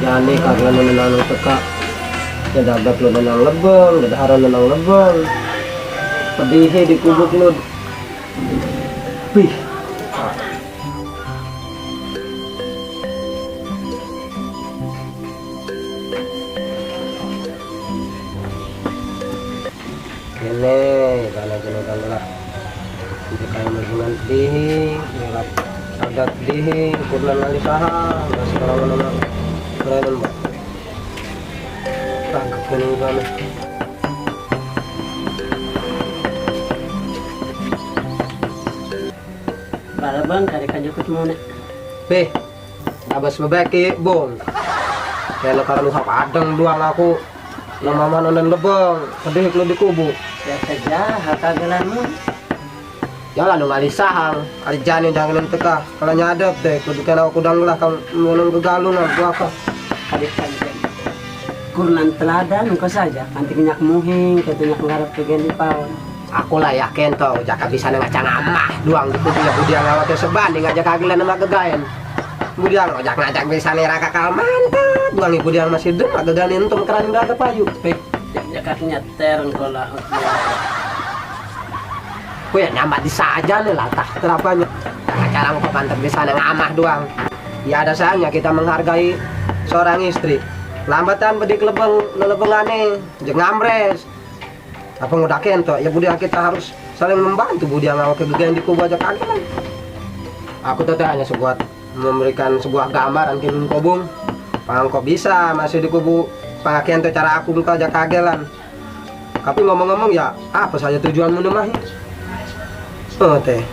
Yani karena nanang teka. Ya dagat lo nanang lebeng, dadaharan nanang lebeng. Pedihe di kubuk lo. Wih. Kene, karena jenuh lah. Hindi kayo magunan dihi, nilap adat dihi, kurnan lagi saha, nggak sekarang naman keren ba? Tangkap kuning ka na. Para bang, kari kajukut muna. Beh, abas mabaki bong. Kaya nakaruhap adang duang aku. Namamanan lebang, pedih lo di kubu. Ya kerja, hakagalan mo. Ya lah nung alisahang, alijani jangan teka. Kalau nyadap deh, kedudukan aku kudang lah kalau nung kegalung lah gua ka. Kadik-kadik. Kurnan teladan, nungka saja. Kanti minyak muhing, ketunyak ngarap kegen di pawon. Aku lah yakin tau, jaka bisa ngacang amah duang di kubu ya budiang ngawatnya sebanding ngajak kagilan sama gegayan. Budiang ngajak bisa nera kakal mantap. Duang ibu diang masih dem, agak ganin untuk keran daga payu. Jakat nyeter engkau lah. Ku ya nyambat di saja nih lah, tak terapanya. Cara mau mantap di sana ngamah doang. Ya ada sayangnya kita menghargai seorang istri. Lambatan bedik lebengane, jeung ngambres. Apa ngudak ento, ya budiang kita harus saling membantu budiang awak kegedean di kubu aja kagilan. Aku teteh hanya sebuah memberikan sebuah gambaran kinun kobung. Pangko bisa masih di kubu pengakian tuh cara aku muka aja kagelan. Tapi ngomong-ngomong ya apa saja tujuanmu nemahi? Oh teh,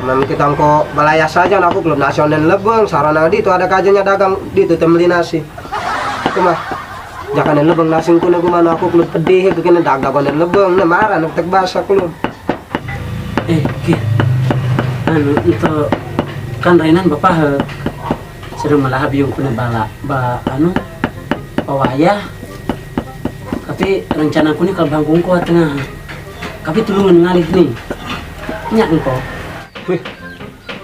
memang kita engkau balaya saja, aku belum nasional lebeng, sarana di itu ada kajanya dagang di itu temeli nasi. Itu mah, jangan lebeng nasi kuno gimana aku belum pedih itu kena dagang lebeng, nah marah nak bahasa belum. Ki, anu itu kan Rainan bapak sering malah biung punya bala, anu pawaya. Tapi rencanaku nih kalau bangkung kuat tengah, tapi tulungan ngalih nih. Nyak engkau. Wih,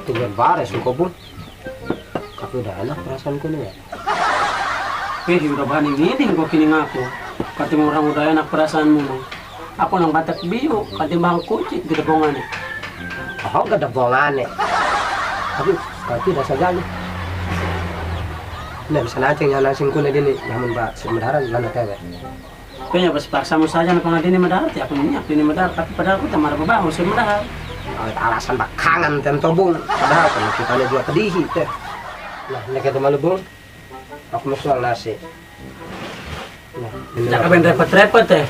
tinggal bares engkau pun. Tapi udah enak perasaanku nih ya. Wih, udah bani gini engkau kini ngaku. Katim orang udah enak perasaanmu nih. Aku nang batak biu, katim bang kucing di depongannya. Oh, gak ada bongannya. Tapi udah saja nih. Nah, bisa nacing yang nasing kuno ini. Namun pak, sebenarnya lana kayak. Kayaknya pas paksamu saja nak pengadini mendarat ya aku minyak ini mendarat. Tapi padahal aku tamar bebangun sih mendarat. Alasan bak kangen tentu bung, padahal kalau kita ada dua kedihi teh. Nah, ini kita malu bung, aku mau soal nasi. Nah, Jangan main repot-repot teh.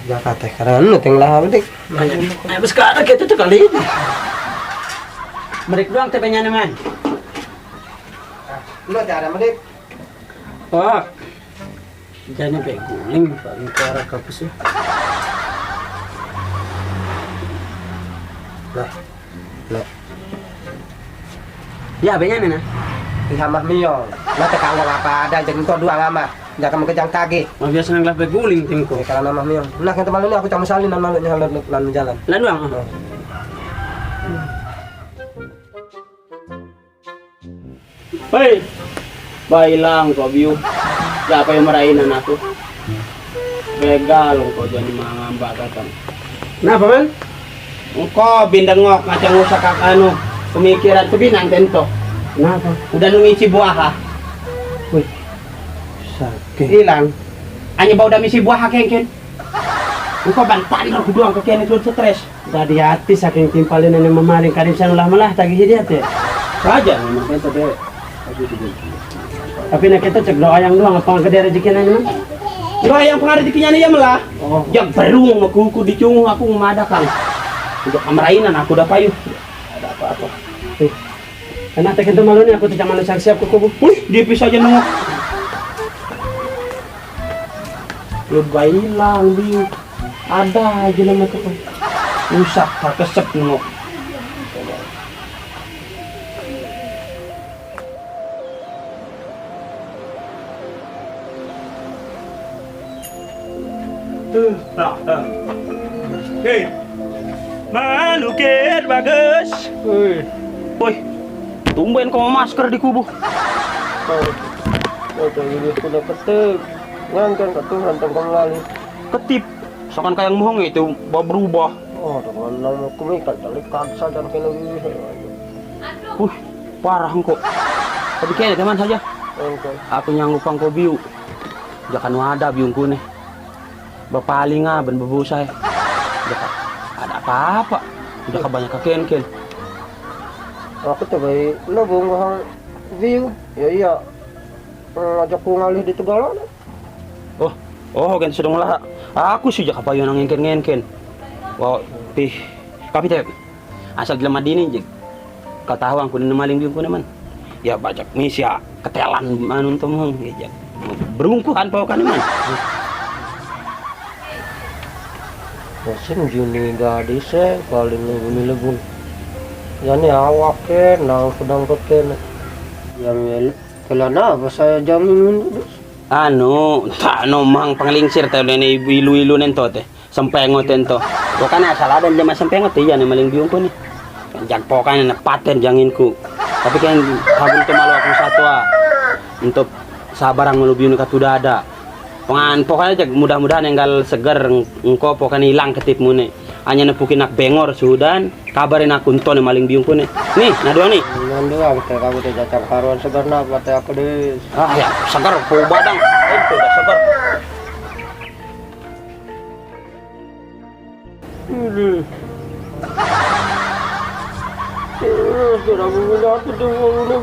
Jangan teh karena nu tinggal adik. Nah, sekarang kita tuh kali ini. Merik doang teh penyanyi man. Lu ada medik. Oh, jangan sampai guling paling ke arah kampus ya. Nah. Ya, banyak nih nah. Ihamah miyong. Nah, teh kawal apa ada jeung to dua ngama. Jangan mengejang kaki. Mau biasa ngelah beguling tingko. Kalau nama miyong. Nah, kita malu ini aku cuma salin dan malunya lalu jalan. Lah doang. Hei, bailang kau biu. Siapa yang merainan aku? Begal kau jadi mangambak katang. Kenapa man? Engkau bindengok ngacang usak anu pemikiran kebinan tento. Kenapa? Udah ngisi buah. Wih, sakit. Hilang. Hanya bau udah ngisi buah kengken. Engkau bantal aku doang kekian itu stres. Tadi hati saking timpalin yang memaring kadang sang lah tagih dia teh. Saja memang tento deh. Tapi nak kita cek doa yang doang apa gede rezekinya nih? Doa yang pengaruh rezekinya nih ya malah. Oh, yang berung makuku dicung aku memadakan. Untuk kamerainan aku udah payuh. Ada apa-apa. Enak teh kita malu nih aku tidak malu siap ke kubu. Wih, dia bisa aja nengok. Lu hilang biu. Ada aja nama tuh. Rusak, tak kesep nengok. Hei, malukir bagus. Woi, tumben kau masker di kubu. Oke, jadi sudah ketip. Ngangkan ketuhan tengkong lali. Ketip. Sakan kayang mohong itu berubah. Oh, dengan nama kumikat talikan saja kena gini. Parah kok. Tapi kayaknya teman saja. Oke. Aku nyanggup kau biu. Jangan wadah biungku nih. Berpaling ben bebusai. Jangan ada apa-apa. Udah kebanyak ken. Aku tuh bayi lebung hang view. Ya iya. Ngajak ku ngalih di Tegalan. Oh, kan sudah mulai. Aku sih jak apa yang ngengken. Wow, tapi teh asal jelema dini jek. Kau tahu aku ni maling biungku man. Ya bajak misi ya ketelan anu temu ya. Berungkuhan pau kan man. Musim Juni gadis paling lebung. Yani awak ke nang sedang keken. Yang kelana apa saya jamin. Anu, tak no mang panglingsir tayo ni ilu-ilu nento teh. Sempengot nento. Bukan asal ada dia mas sempengot ya ni maling biung ko ni. Jak pokan na paten jangin ku. Tapi kan habun tu malu aku satu untuk sabarang ngelubiun katuda ada. Pengan pokoknya jak mudah-mudahan enggal seger engko pokan hilang ketipmu ni. Hanya nepukin nak bengor sudan kabarin aku ento ni maling biung ko ni. Nih, naduang ni. Nanduang teh kamu teh jacang karuan segarna pate aku deh. Ah ya, segar ku badang. Itu dah segar. Ini. Sudah mengenal tu dulu.